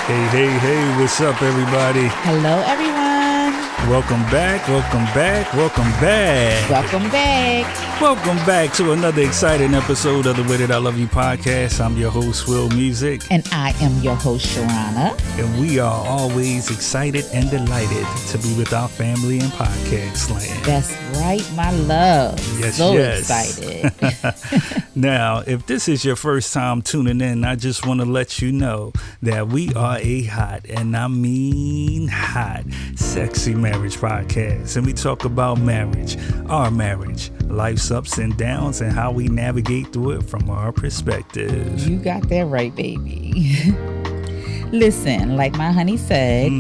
Hey, what's up, everybody? Hello, everyone. Welcome back. Welcome back to another exciting episode of the Way That I Love You podcast. I'm your host, Will Music. And I am your host, Sherona. And we are always excited and delighted to be with our family in podcast land. That's right, my love. Yes. Excited. Now, if this is your first time tuning in, I just want to let you know that we are a hot, and I mean hot, sexy marriage podcast. And we talk about marriage, our marriage, life's ups and downs, and how we navigate through it from our perspective. You got that right, baby. Listen, like my honey said,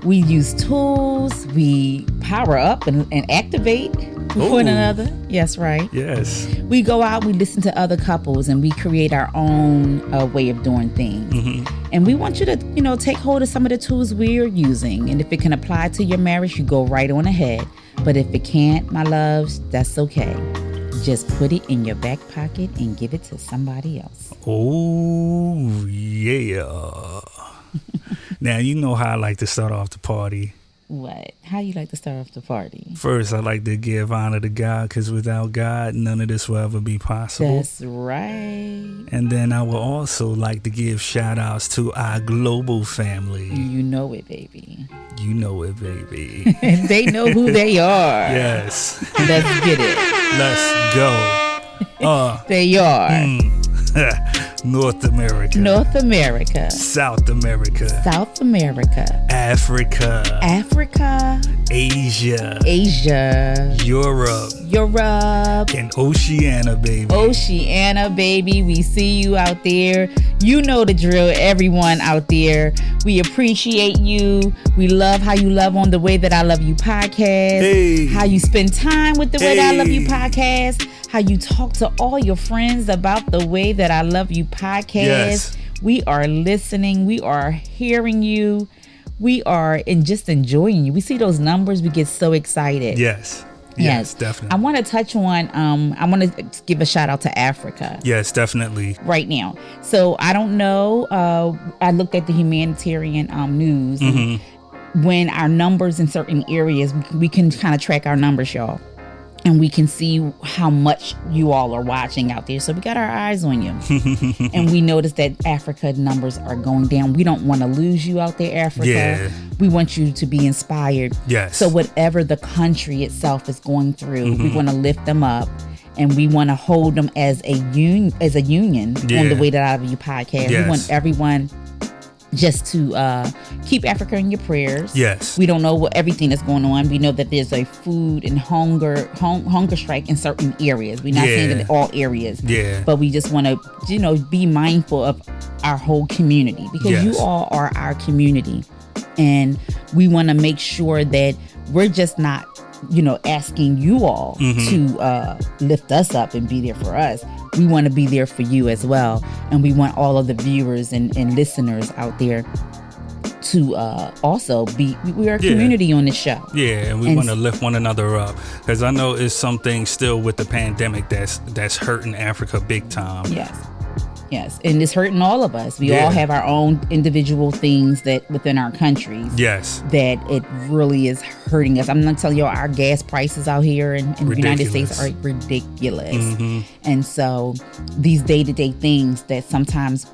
we use tools, we power up and activate one another. Yes, right. Yes. We go out, we listen to other couples, and we create our own way of doing things. And we want you to, take hold of some of the tools we're using. And if it can apply to your marriage, you go right on ahead. But if it can't, my loves, that's okay. Just put it in your back pocket and give it to somebody else. Oh, yeah. Now, you know how I like to start off the party. What? How you like to start off the party? First, I like to give honor to God, because without God, none of this will ever be possible. That's right. And then I will also like to give shout outs to our global family. You know it, baby. You know it, baby. And they know who they are. Yes. Let's get it. Let's go. They are. North America. North America. South America. South America. Africa. Africa. Asia. Asia. Europe. Europe. And Oceania, baby. Oceania, baby. We see you out there. You know the drill, everyone out there. We appreciate you. We love how you love on the Way That I Love You podcast. Hey. How you spend time with the Way That I Love You podcast. How you talk to all your friends about the Way That I Love You podcast. Yes. We are listening. We are hearing you. We are just enjoying you. We see those numbers. We get so excited. Yes. Yes, definitely. I want to touch on, I want to give a shout out to Africa. Yes, definitely. Right now. So I don't know. I looked at the humanitarian news. When our numbers in certain areas, we can kind of track our numbers, y'all. And we can see how much you all are watching out there. So we got our eyes on you. And we noticed that Africa numbers are going down. We don't want to lose you out there, Africa. Yeah. We want you to be inspired. Yes. So whatever the country itself is going through, we want to lift them up. And we want to hold them as a union on the Way That I Love You podcast. Yes. We want everyone just to keep Africa in your prayers. Yes. We don't know what everything that's going on. We know that there's a food and hunger strike in certain areas. We're not saying that in all areas. Yeah. But we just want to, be mindful of our whole community, because you all are our community. And we want to make sure that we're just not, asking you all to lift us up and be there for us. We want to be there for you as well. And we want all of the viewers and listeners out there to also be, we are a community on this show. Yeah, and we want to lift one another up, because I know it's something still with the pandemic that's hurting Africa big time. Yes, and it's hurting all of us. We all have our own individual things that within our countries. Yes. That it really is hurting us. I'm not telling you, our gas prices out here in the United States are ridiculous. And so these day-to-day things that sometimes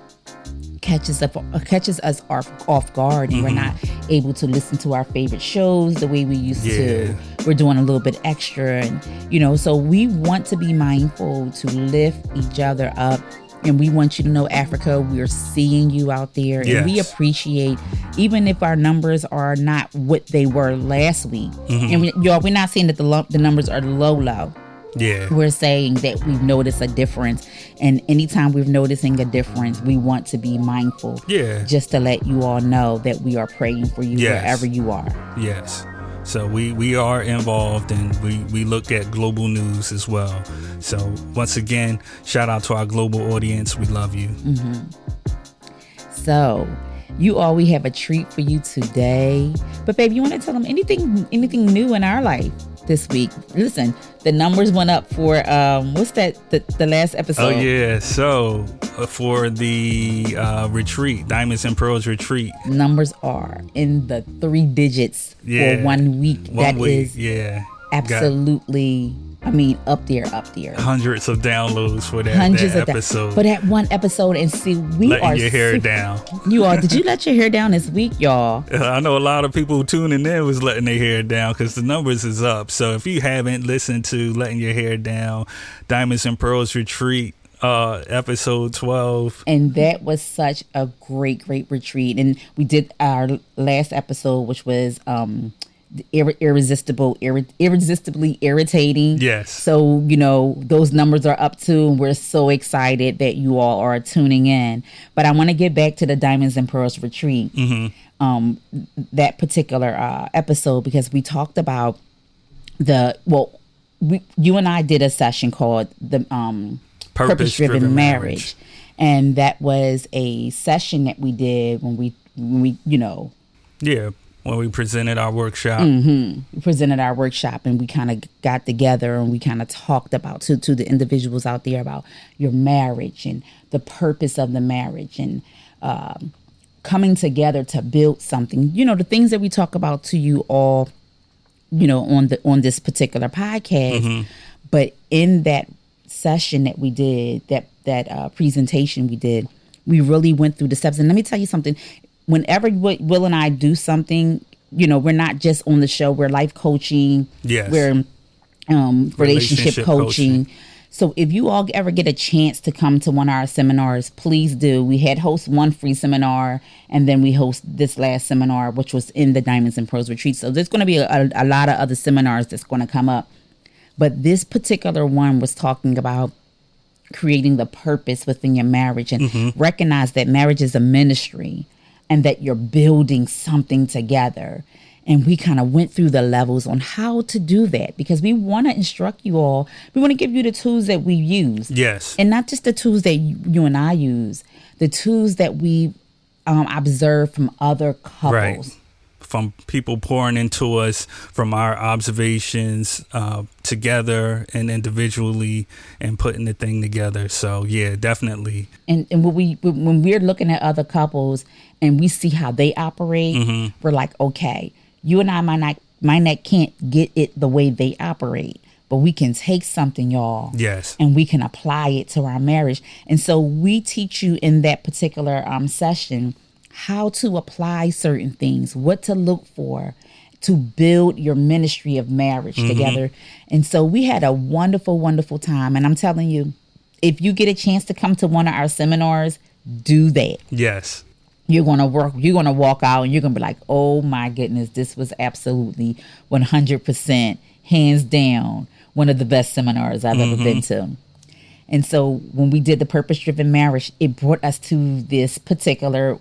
catches us off guard, and we're not able to listen to our favorite shows the way we used to. We're doing a little bit extra, and so we want to be mindful to lift each other up. And we want you to know, Africa, we're seeing you out there. And we appreciate, even if our numbers are not what they were last week. And we're not saying that the numbers are low. Yeah. We're saying that we've noticed a difference. And anytime we're noticing a difference, we want to be mindful. Yeah. Just to let you all know that we are praying for you wherever you are. Yes. So we are involved, and we look at global news as well. So once again, shout out to our global audience. We love you. So we have a treat for you today. But baby, you want to tell them anything new in our life? this week. Listen, the numbers went up for what's that? The last episode. Oh yeah. So for the retreat, Diamonds and Pearls retreat, numbers are in the 3 digits for 1 week. That is absolutely. I mean, up there. Hundreds of downloads for that episode. For that one episode, and see, we letting are your hair down. You are. Did you let your hair down this week, y'all? I know a lot of people tuning in was letting their hair down because the numbers is up. So if you haven't listened to Letting Your Hair Down, Diamonds and Pearls Retreat, episode 12, and that was such a great retreat. And we did our last episode, which was irresistibly irritating. Yes. So, those numbers are up too, and we're so excited that you all are tuning in. But I want to get back to the Diamonds and Pearls retreat, that particular episode, because we talked about you and I did a session called the Purpose-Driven Marriage. And that was a session that we did when we when we presented our workshop. We presented our workshop, and we kind of got together and we kind of talked about to the individuals out there about your marriage and the purpose of the marriage, and coming together to build something. The things that we talk about to you all, on this particular podcast. But in that session that we did, that presentation we did, we really went through the steps. And let me tell you something. Whenever Will and I do something, we're not just on the show. We're life coaching. Yes. We're relationship coaching. So if you all ever get a chance to come to one of our seminars, please do. We had host one free seminar, and then we host this last seminar, which was in the Diamonds and Pearls retreat. So there's going to be a lot of other seminars that's going to come up. But this particular one was talking about creating the purpose within your marriage, and recognize that marriage is a ministry, and that you're building something together. And we kind of went through the levels on how to do that, because we want to instruct you all. We want to give you the tools that we use. Yes. And not just the tools that you and I use, the tools that we observe from other couples. Right. From people pouring into us, from our observations together and individually, and putting the thing together. So yeah, definitely. And when we're looking at other couples and we see how they operate, we're like, okay, you and I might not can't get it the way they operate, but we can take something, y'all. Yes. And we can apply it to our marriage. And so we teach you in that particular session how to apply certain things, what to look for to build your ministry of marriage together. And so we had a wonderful, wonderful time. And I'm telling you, if you get a chance to come to one of our seminars, do that. Yes. You're going to walk out and you're going to be like, oh my goodness, this was absolutely 100%, hands down, one of the best seminars I've ever been to. And so when we did the Purpose-Driven Marriage, it brought us to this particular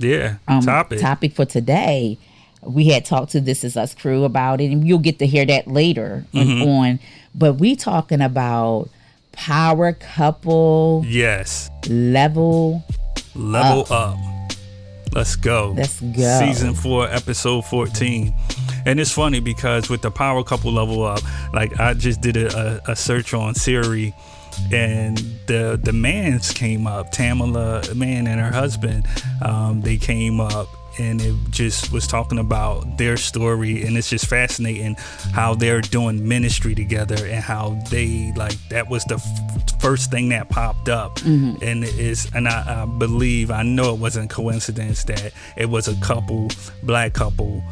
topic for today. We had talked to This Is Us crew about it, and you'll get to hear that later on. But we talking about power couple. Yes. Level up. Let's go. Season 4, episode 14. And it's funny because with the power couple level up, like I just did a search on Siri, and the mans came up. Tamala, man, and her husband, they came up, and it just was talking about their story, and it's just fascinating how they're doing ministry together, and how they, like, that was the first thing that popped up. And I believe, I know it wasn't coincidence that it was a black couple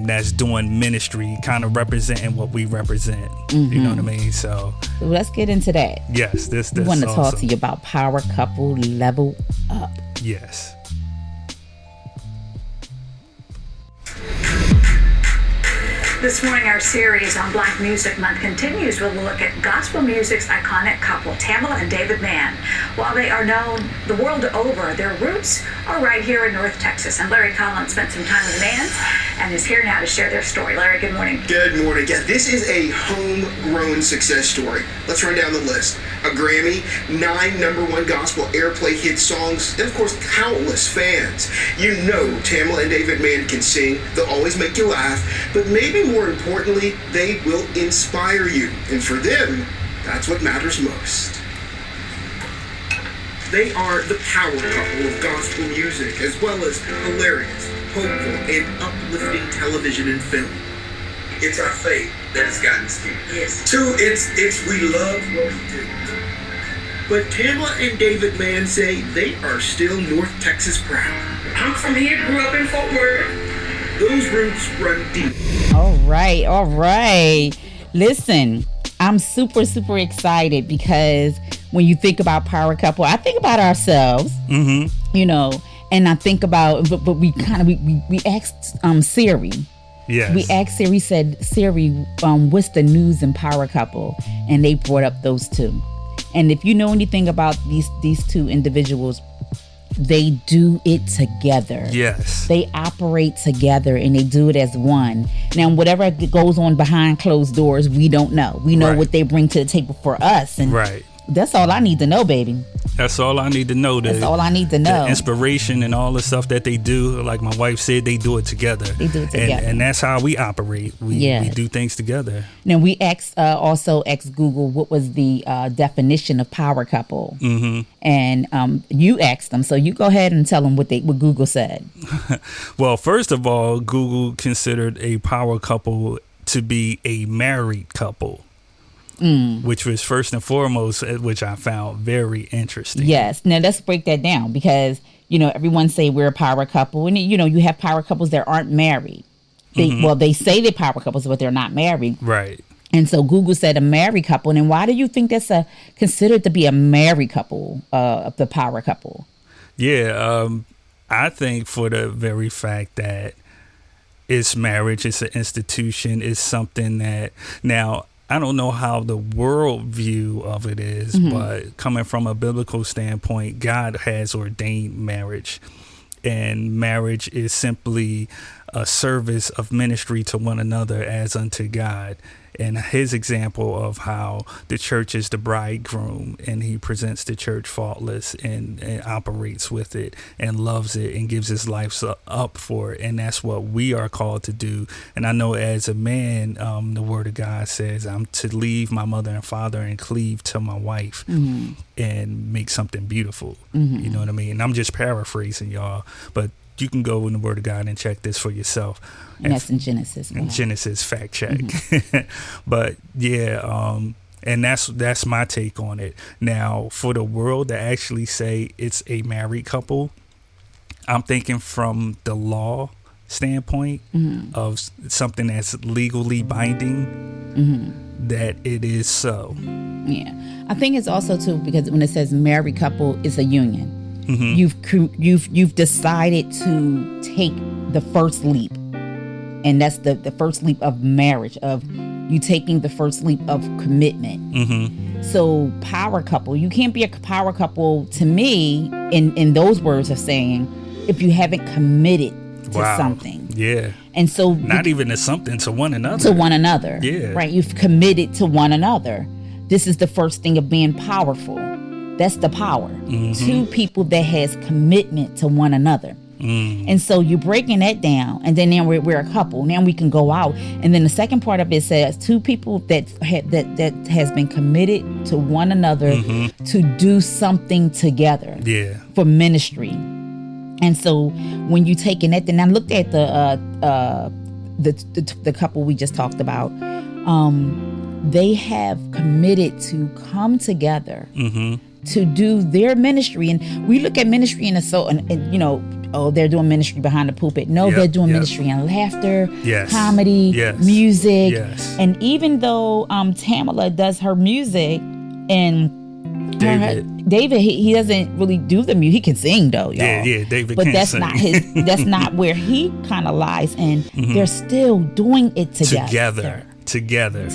that's doing ministry, kind of representing what we represent. You know what I mean? So let's get into that. Yes, this we want to talk to you about power couple level up. Yes. This morning, our series on Black Music Month continues with a look at gospel music's iconic couple, Tamala and David Mann. While they are known the world over, their roots are right here in North Texas. And Larry Collins spent some time with the Manns and is here now to share their story. Larry, good morning. Good morning. Yeah, this is a homegrown success story. Let's run down the list. A Grammy, 9 #1 gospel airplay hit songs, and of course, countless fans. You know Tamela and David Mann can sing. They'll always make you laugh, but maybe more importantly, they will inspire you. And for them, that's what matters most. They are the power couple of gospel music, as well as hilarious, hopeful, and uplifting television and film. It's our faith that has gotten us here. Yes. 2, it's we love what we do. But Tamela and David Mann say they are still North Texas proud. I'm from here, grew up in Fort Worth. Those roots run deep. All right. Listen, I'm super excited because when you think about power couple, I think about ourselves, you know, and I think about, but we asked Siri. Yes. We asked Siri, said, Siri, what's the news in power couple? And they brought up those two. And if you know anything about these two individuals, they do it together. Yes. They operate together and they do it as one. Now, whatever goes on behind closed doors, we don't know. We know what they bring to the table for us. And that's all I need to know, baby. That's all I need to know. That's all I need to know. The inspiration and all the stuff that they do, like my wife said, they do it together. They do it together. And that's how we operate. We do things together. Now, we also asked Google what was the definition of power couple. And you asked them. So you go ahead and tell them what Google said. Well, first of all, Google considered a power couple to be a married couple. Which was first and foremost, which I found very interesting. Yes. Now let's break that down because, you know, everyone say we're a power couple. And, you know, you have power couples that aren't married. They say they're power couples, but they're not married. Right. And so Google said a married couple. And why do you think that's considered to be a married couple, the power couple? Yeah. I think for the very fact that it's marriage, it's an institution, it's something that now, I don't know how the world view of it is, but coming from a biblical standpoint, God has ordained marriage. And marriage is simply a service of ministry to one another as unto God. And his example of how the church is the bridegroom and he presents the church faultless and operates with it and loves it and gives his life up for it. And that's what we are called to do. And I know as a man, the word of God says I'm to leave my mother and father and cleave to my wife and make something beautiful. You know what I mean? And I'm just paraphrasing, y'all, but you can go in the word of God and check this for yourself. And that's in Genesis. In Genesis, fact check. But yeah, and that's my take on it. Now, for the world to actually say it's a married couple, I'm thinking from the law standpoint of something that's legally binding, that it is so. Yeah. I think it's also too, because when it says married couple, it's a union. You've decided to take the first leap, and that's the first leap of marriage, of you taking the first leap of commitment. So power couple, you can't be a power couple to me in those words of saying if you haven't committed to something. Yeah. And so not even to something, to one another. To one another. Yeah. Right. You've committed to one another. This is the first thing of being powerful. That's the power. Two people that has commitment to one another. And so you're breaking that down, and then now we're a couple. Now we can go out, and then the second part of it says two people that has been committed to one another to do something together. Yeah. For ministry. And so when you taking that, then I looked at the couple we just talked about. They have committed to come together to do their ministry. And we look at ministry in and you know, oh, they're doing ministry behind the pulpit. No, they're doing ministry in laughter, comedy, music. And even though Tamela does her music, and David, he doesn't really do the music. He can sing though, y'all. Yeah, David. But that's sing. not his. That's not where he kind of lies. And they're still doing it together. Together.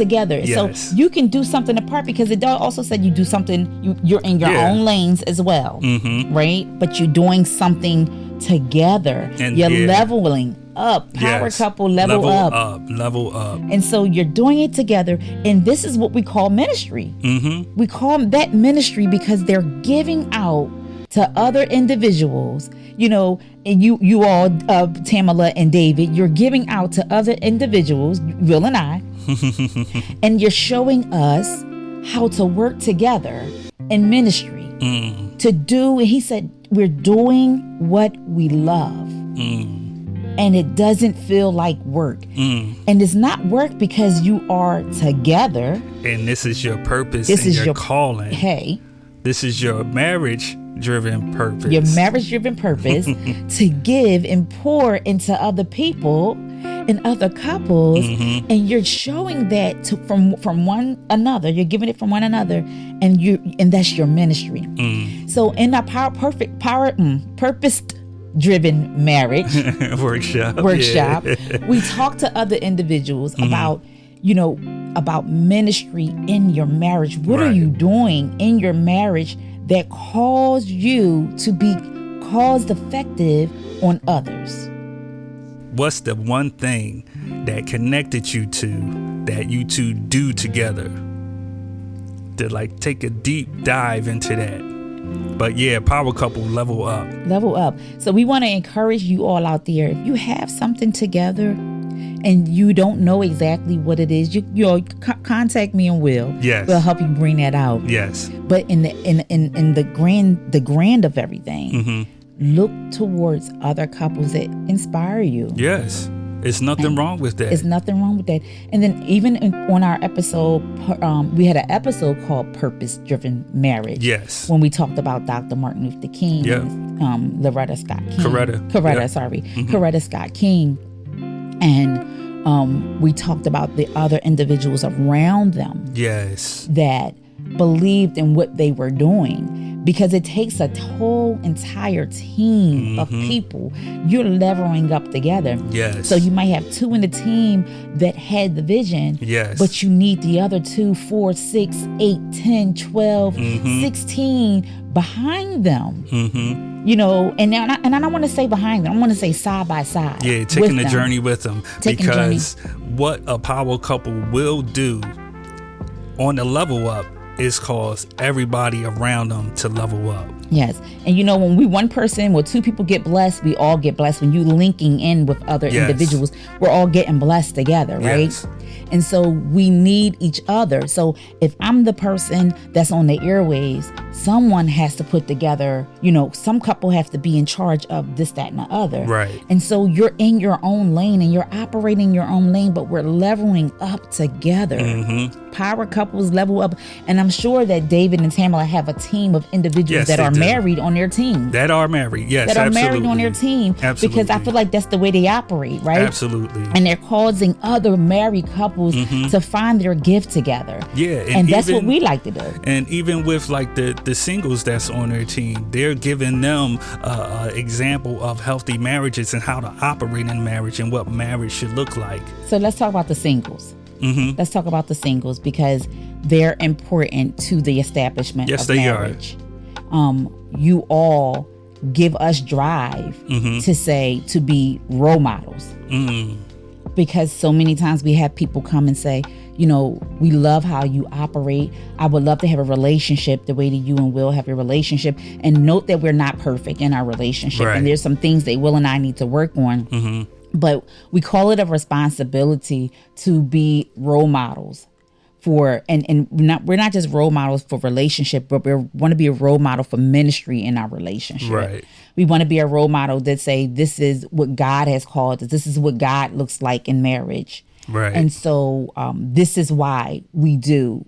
Yes. So you can do something apart, because it also said you do something. You're in your own lanes as well, right? But you're doing something together. And you're leveling up. Power Yes. couple, level up. Level up. And so you're doing it together. And this is what we call ministry. Mm-hmm. We call that ministry because they're giving out to other individuals, you know, and you all, Tamala and David, you're giving out to other individuals, Will and I, and you're showing us how to work together in ministry to do. And he said, we're doing what we love. And it doesn't feel like work. And it's not work because you are together. And this is your purpose. This is your calling. Hey, this is your marriage-driven purpose. Your marriage-driven purpose to give and pour into other people and other couples, and you're showing that from one another. You're giving it from one another, and that's your ministry. So in our purpose-driven marriage workshop, we talk to other individuals about, you know, about ministry in your marriage. What are you doing in your marriage that calls you to be caused effective on others? What's the one thing that connected you to that you two do together? To like take a deep dive into that. But yeah, power couple, level up. Level up. So we want to encourage you all out there. If you have something together and you don't know exactly what it is, you contact me and Will. Yes. We'll help you bring that out. Yes. But in the grand of everything, look towards other couples that inspire you. Yes. It's nothing wrong with that. It's nothing wrong with that. And then even on our episode, we had an episode called Purpose-Driven Marriage. Yes. When we talked about Dr. Martin Luther King, Coretta Scott King. And we talked about the other individuals around them. Yes. That believed in what they were doing. Because it takes a whole entire team of people. You're leveling up together. Yes. So you might have two in the team that had the vision. Yes. But you need the other 2, 4, 6, 8, 10, 12, 16 behind them. You know, and I don't want to say behind them. I want to say side by side. Yeah, taking the journey with them. Because what a power couple will do on the level up is cause everybody around them to level up. Yes. And you know, when one person or two people get blessed, we all get blessed. When you linking in with other individuals, we're all getting blessed together, right? Yes. And so we need each other. So if I'm the person that's on the airwaves, someone has to put together, you know, some couple have to be in charge of this, that, and the other. Right. And so you're in your own lane and you're operating your own lane, but we're leveling up together. Power couples level up. And I'm sure that David and Tamala have a team of individuals that are married on their team. That are married, yes, that are married on their team. Absolutely. Because I feel like that's the way they operate, right? Absolutely. And they're causing other married couples to find their gift together. Yeah. And that's what we like to do. And even with like the singles that's on their team, they're giving them an example of healthy marriages and how to operate in marriage and what marriage should look like. So let's talk about the singles. Let's talk about the singles because they're important to the establishment of marriage. You all give us drive to be role models. Because so many times we have people come and say, you know, we love how you operate. I would love to have a relationship the way that you and Will have a relationship. And note that we're not perfect in our relationship. Right. And there's some things that Will and I need to work on. But we call it a responsibility to be role models for, and we're not just role models for relationship, but we want to be a role model for ministry in our relationship. Right. We want to be a role model that say, this is what God has called us. This is what God looks like in marriage. Right. And so this is why we do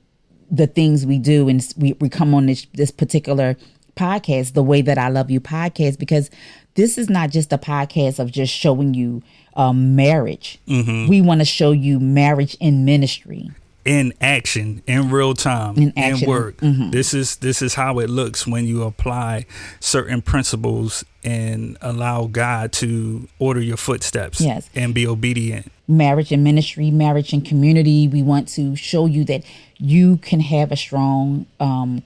the things we do. And we come on this particular podcast, the Way That I Love You podcast, because this is not just a podcast of just showing you marriage. We want to show you marriage in ministry. in action, in real time, in work. Mm-hmm. This is how it looks when you apply certain principles and allow God to order your footsteps. Yes. And be obedient. Marriage and ministry, marriage and community. We want to show you that you can have a strong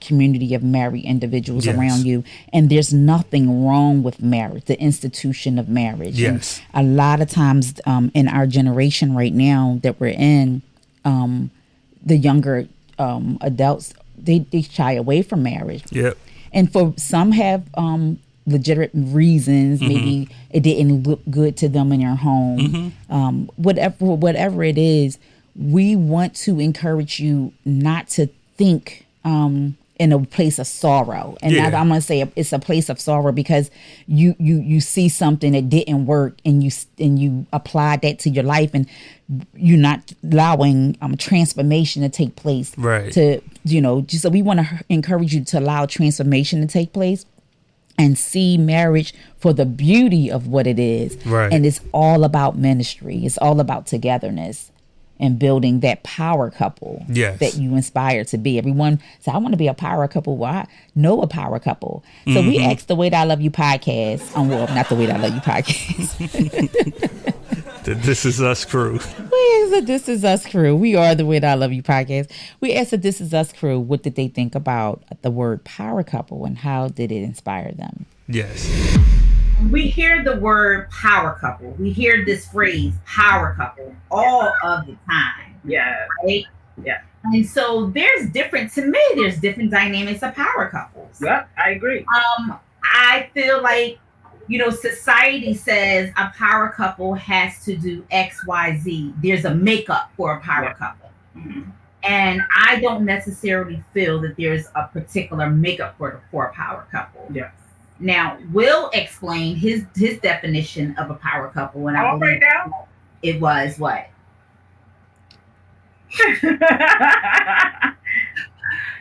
community of married individuals Yes. around you. And there's nothing wrong with marriage, the institution of marriage. Yes. And a lot of times in our generation right now that we're in, the younger adults, they shy away from marriage. Yep. And for some have legitimate reasons. Mm-hmm. Maybe it didn't look good to them in their home. Mm-hmm. Whatever it is, we want to encourage you not to think in a place of sorrow. And Yeah. I'm going to say it's a place of sorrow because you see something that didn't work and you applied that to your life, and you're not allowing transformation to take place. Right. So we want to encourage you to allow transformation to take place and see marriage for the beauty of what it is. Right. And it's all about ministry. It's all about togetherness and building that power couple. Yes. That you inspire to be. Everyone says, I want to be a power couple. Well, I know a power couple. So we asked the Way That I Love You podcast. Well, not the Way That I Love You podcast. The This Is Us crew. We asked the This Is Us crew. We are the Way That I Love You podcast. We asked the This Is Us crew, what did they think about the word power couple and how did it inspire them? Yes. We hear the word power couple. We hear this phrase power couple all of the time. Yeah. Right? Yeah. And so there's different dynamics of power couples. Yep, I agree. I feel like, society says a power couple has to do X, Y, Z. There's a makeup for a power couple. Mm-hmm. And I don't necessarily feel that there's a particular makeup for a power couple. Yes. Now, Will explained his definition of a power couple, and I believe now. It was what?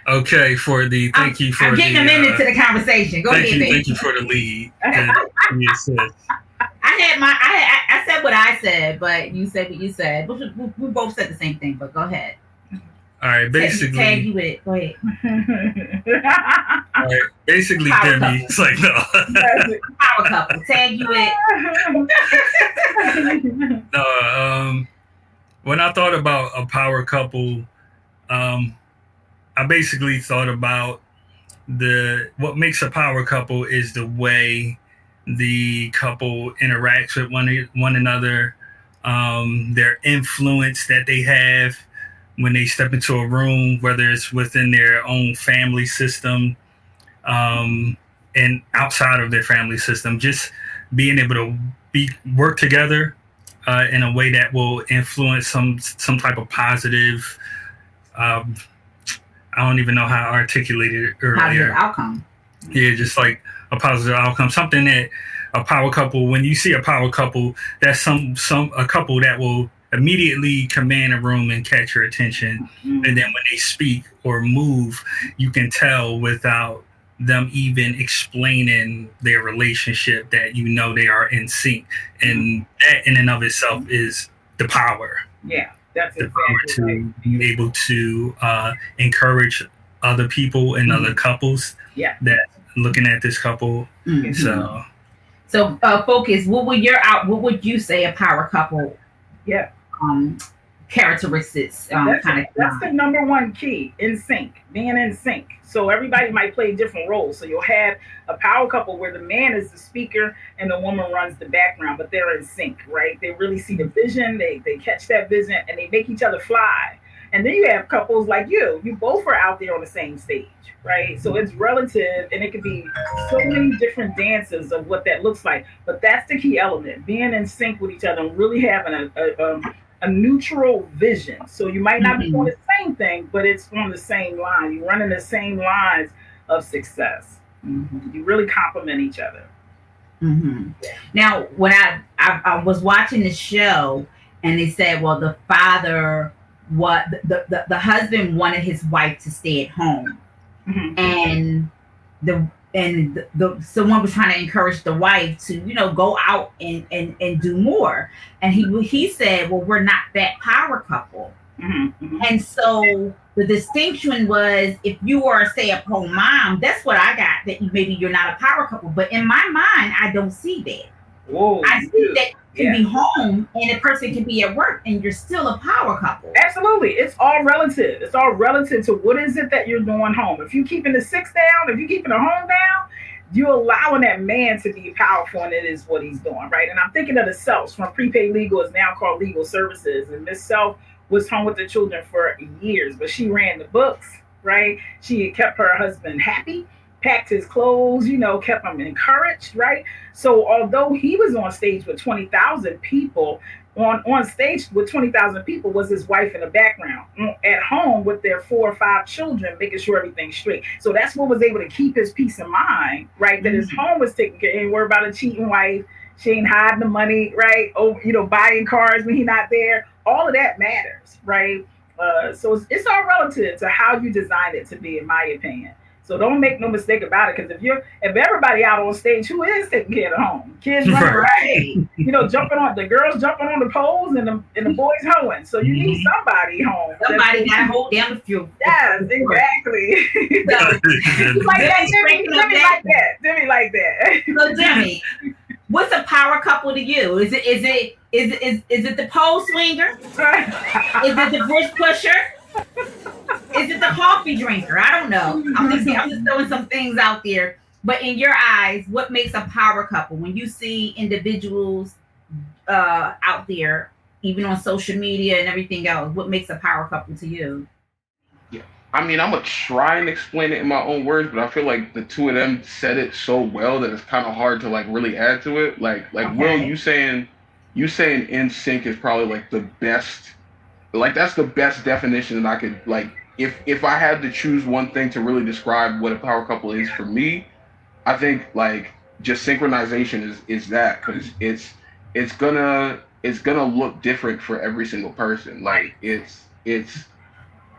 Okay, thank you for I'm getting them into the conversation. Go ahead, baby. Thank you for the lead. I said what I said, but you said what you said. We both said the same thing, but go ahead. All right, basically. Tag you with it. Go ahead. All right, basically, Power Demi. It's like, no. Power couple. Tag you with it. No, when I thought about a power couple, I basically thought about what makes a power couple is the way the couple interacts with one another, their influence that they have when they step into a room, whether it's within their own family system and outside of their family system, just being able to work together in a way that will influence some type of positive. I don't even know how I articulated it earlier. Positive outcome. Yeah, just like a positive outcome. Something that a power couple, when you see a power couple, that's a couple that will immediately command a room and catch your attention. Mm-hmm. And then when they speak or move, you can tell without them even explaining their relationship that they are in sync. And that in and of itself is the power. Yeah, that's the power to be able to encourage other people and other couples that looking at this couple. Mm-hmm. So focus. What would you say a power couple? Yeah. Characteristics. That's the number one key, in sync, being in sync. So everybody might play different roles. So you'll have a power couple where the man is the speaker and the woman runs the background, but they're in sync, right? They really see the vision, they catch that vision, and they make each other fly. And then you have couples like you both are out there on the same stage, right? So it's relative, and it could be so many different dances of what that looks like. But that's the key element, being in sync with each other and really having a neutral vision. So you might not be doing the same thing, but it's on the same line. You're running the same lines of success. Mm-hmm. You really complement each other. Mm-hmm. Now, when I was watching the show, and they said, well, the father, the husband wanted his wife to stay at home, and someone was trying to encourage the wife to go out and do more, and he said, well, we're not that power couple. And so the distinction was, if you are a stay-at-home mom, that's what I got, that maybe you're not a power couple. But in my mind, I don't see that. Whoa, I see that you can be home and a person can be at work and you're still a power couple. Absolutely. It's all relative. It's all relative to what is it that you're doing home. If you're keeping the 6 down, if you're keeping the home down, you're allowing that man to be powerful, and it is what he's doing, right? And I'm thinking of the Selfs from Prepaid Legal, is now called Legal Services. And Miss Self was home with the children for years, but she ran the books, right? She kept her husband happy, packed his clothes, kept him encouraged, right? So although he was on stage with 20,000 people, on stage with 20,000 people was his wife in the background, at home with their 4 or 5 children, making sure everything's straight. So that's what was able to keep his peace of mind, right? That his home was taken care of. He ain't worried about a cheating wife. She ain't hiding the money, right? Oh, buying cars when he's not there. All of that matters, right? So it's all relative to how you design it to be, in my opinion. So don't make no mistake about it, because if everybody out on stage, who is taking care of the home? Kids running around, jumping on, the girls jumping on the poles and the boys hoeing. So you need somebody home. Somebody got to hold down the fuel. Yes, exactly. So, like that, Demi like that. So Demi, what's a power couple to you? Is it the pole swinger? Is it the bush pusher? Is it the coffee drinker? I don't know. I'm just throwing some things out there. But in your eyes, what makes a power couple? When you see individuals out there, even on social media and everything else, what makes a power couple to you? Yeah, I mean, I'm gonna try and explain it in my own words, but I feel like the two of them said it so well that it's kind of hard to really add to it. Like okay. Will, you saying In Sync is probably the best. That's the best definition that I could if I had to choose one thing to really describe what a power couple is for me, I think just synchronization is that, because it's gonna look different for every single person. It's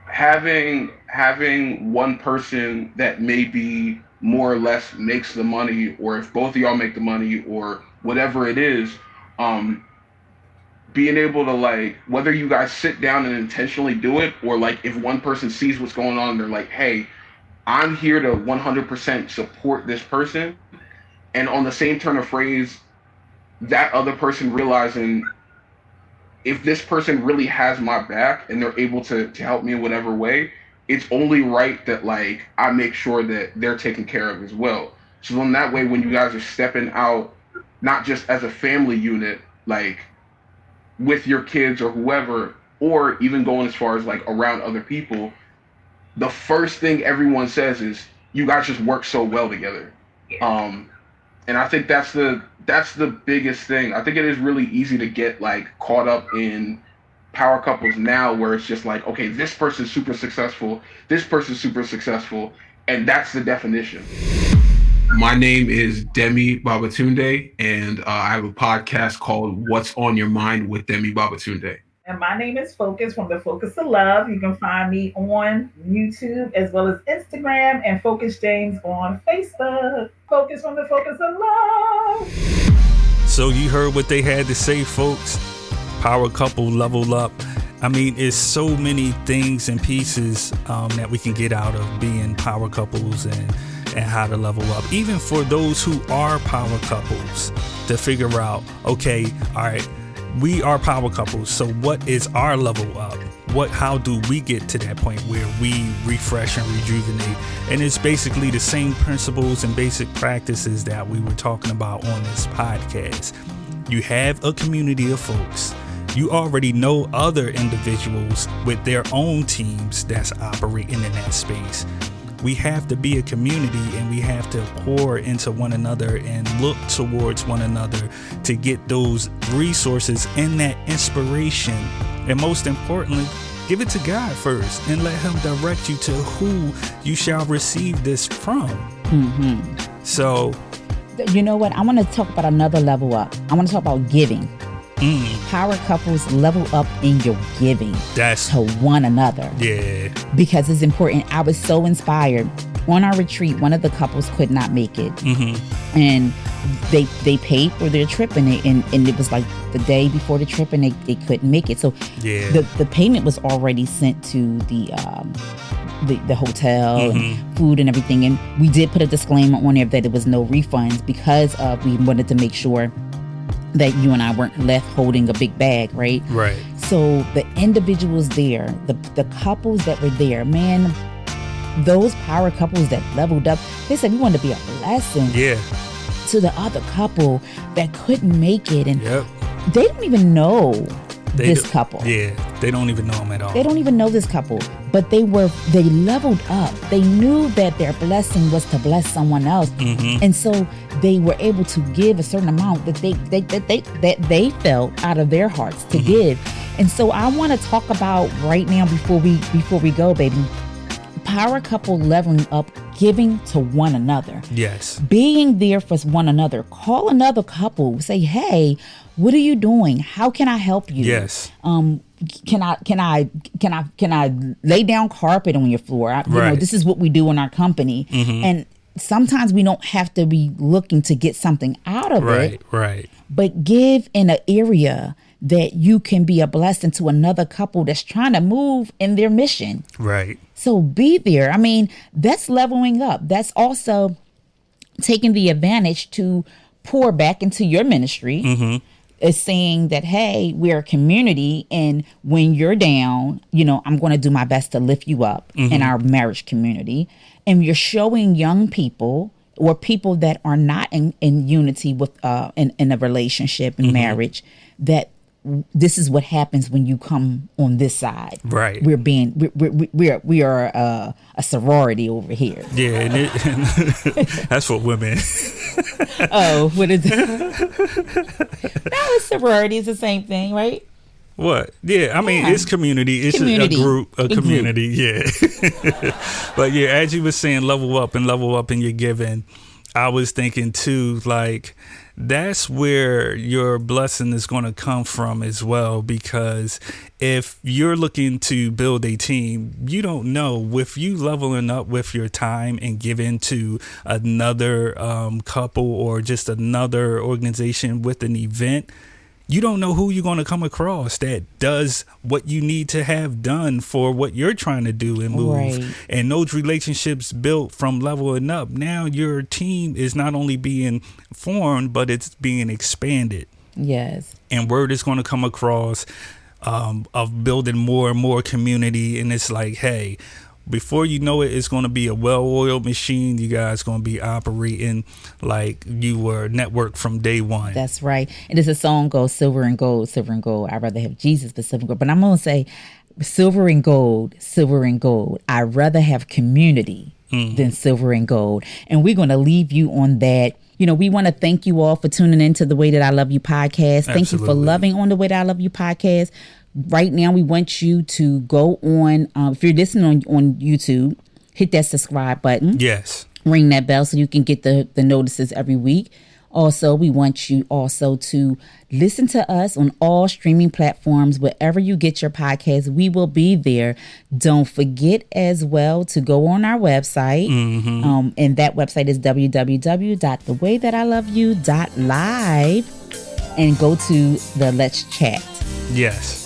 having one person that maybe more or less makes the money, or if both of y'all make the money, or whatever it is, being able to whether you guys sit down and intentionally do it, or if one person sees what's going on, they're like, hey, I'm here to 100% support this person, and on the same turn of phrase, that other person realizing, if this person really has my back and they're able to help me in whatever way, it's only right that I make sure that they're taken care of as well. So in that way, when you guys are stepping out, not just as a family unit, with your kids or whoever, or even going as far as around other people, the first thing everyone says is, you guys just work so well together. And I think that's the biggest thing. I think it is really easy to get caught up in power couples now, where it's just okay, this person's super successful, this person's super successful, and that's the definition. My name is Demi Babatunde, and I have a podcast called What's on Your Mind with Demi Babatunde. And my name is Focus from the Focus of Love. You can find me on YouTube as well as Instagram, and Focus James on Facebook. Focus from the Focus of Love. So you heard what they had to say, folks. Power couple, level up. I mean, it's so many things and pieces that we can get out of being power couples and how to level up. Even for those who are power couples, to figure out, okay, all right, we are power couples, so what is our level up? How do we get to that point where we refresh and rejuvenate? And it's basically the same principles and basic practices that we were talking about on this podcast. You have a community of folks. You already know other individuals with their own teams that's operating in that space. We have to be a community, and we have to pour into one another and look towards one another to get those resources and that inspiration. And most importantly, give it to God first and let him direct you to who you shall receive this from. Mm-hmm. So, you know what? I want to talk about another level up. I want to talk about giving. Power couples level up in your giving to one another. Yeah. Because it's important. I was so inspired. On our retreat, one of the couples could not make it. Mm-hmm. And they paid for their trip, and it was like the day before the trip, and they couldn't make it. So the payment was already sent to the hotel and food and everything. And we did put a disclaimer on there that it was no refunds because we wanted to make sure that you and I weren't left holding a big bag, right? Right. So the individuals there, the couples that were there, man, those power couples that leveled up, they said we wanted to be a blessing to the other couple that couldn't make it. And they don't even know this couple. Yeah, they don't even know them at all. They don't even know this couple, but they leveled up. They knew that their blessing was to bless someone else, and so they were able to give a certain amount that they felt out of their hearts to give. And so I want to talk about right now before we go, baby. Power couple leveling up, giving to one another. Yes. Being there for one another. Call another couple. Say, hey, what are you doing? How can I help you? Yes. Can I lay down carpet on your floor? You know, this is what we do in our company. And sometimes we don't have to be looking to get something out of it. Right. But give in an area that you can be a blessing to another couple that's trying to move in their mission. Right. So be there. I mean, that's leveling up. That's also taking the advantage to pour back into your ministry. Is saying that, hey, we're a community, and when you're down, you know, I'm going to do my best to lift you up in our marriage community. And you're showing young people or people that are not in unity with in a relationship and marriage that this is what happens when you come on this side. Right. We are a sorority over here. Yeah, and that's what women. Oh, what is it? No, it's sorority. It's the same thing, right? What? Yeah, I mean, it's community. It's a group, a community. Yeah. But yeah, as you were saying, level up in your giving. I was thinking too, like, that's where your blessing is going to come from as well, because if you're looking to build a team, you don't know, with you leveling up with your time and giving to another couple or just another organization with an event, you don't know who you're going to come across that does what you need to have done for what you're trying to do and move. Right. And those relationships built from leveling up. Now your team is not only being formed, but it's being expanded. Yes. And word is going to come across of building more and more community. And it's like, hey, before you know it, it's going to be a well-oiled machine. You guys going to be operating like you were networked from day one. That's right. And there's a song goes, silver and gold, silver and gold. I'd rather have Jesus than silver and gold. But I'm going to say silver and gold, silver and gold. I'd rather have community than silver and gold. And we're going to leave you on that. You know, we want to thank you all for tuning in to the Way That I Love You podcast. Thank you for loving on the Way That I Love You podcast. Right now, we want you to go on, if you're listening on YouTube, hit that subscribe button. Yes. Ring that bell so you can get the notices every week. Also, we want you also to listen to us on all streaming platforms. Wherever you get your podcast, we will be there. Don't forget as well to go on our website. And that website is www.thewaythatIloveyou.live and go to the Let's Chat. Yes.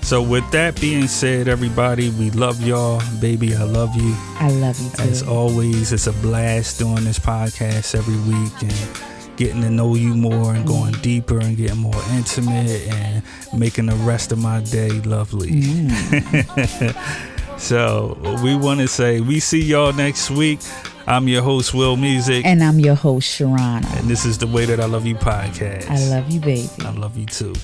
So with that being said, everybody, we love y'all. Baby, I love you. I love you too. As always, it's a blast doing this podcast every week and getting to know you more and going deeper and getting more intimate and making the rest of my day lovely. So we want to say we see y'all next week. I'm your host, Will Music. And I'm your host, Sherona. And this is the Way That I Love You podcast. I love you, baby. I love you too.